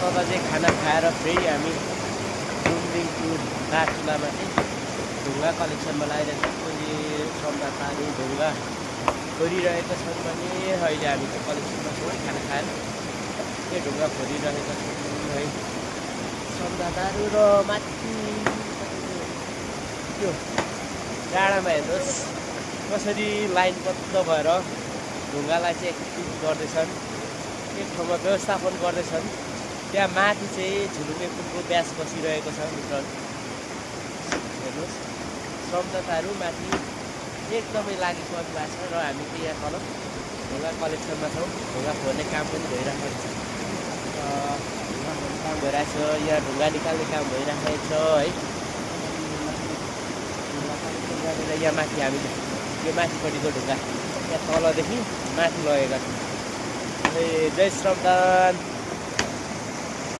तल चाहिँ खाना खाएर फेरि हामी रुमलिङ टु दार्चुलामा चाहिँ ढुङ्गा कलेक्सनमा लगाइरहेको छ। कोही सम्झाताहरू ढुङ्गा खोरिरहेका छन् भने अहिले हामी चाहिँ कलेक्सनमा छौँ खाना खाएर के ढुङ्गा खोरिरहेका छौँ है सम्झाताहरू। र माथि त्यो डाँडामा हेर्नुहोस् कसरी लाइनबद्ध भएर ढुङ्गालाई चाहिँ एक्टिभ गर्दैछन्, एक ठाउँमा व्यवस्थापन गर्दैछन्। त्यहाँ माथि चाहिँ झुलुङ्गे पुलको ब्यास बसिरहेको छ मित्रहरू हेर्नुहोस्। सम्झौताहरू माथि एकदमै लागिपर्नु भएको छ र हामी चाहिँ यहाँ तल ढुङ्गा कलेक्सनमा छौँ। ढुङ्गा फोर्ने काम पनि भइरहेको छ, ढुङ्गा फोर्ने काम भइरहेछ, यहाँ ढुङ्गा निकाल्ने काम भइरहेको छ है। ढुङ्गा कलेक्सन गरेर यहाँ माथि हामीले यो माथिपट्टिको ढुङ्गा यहाँ तलदेखि माथि लगेका छौँ। जय श्रमदान।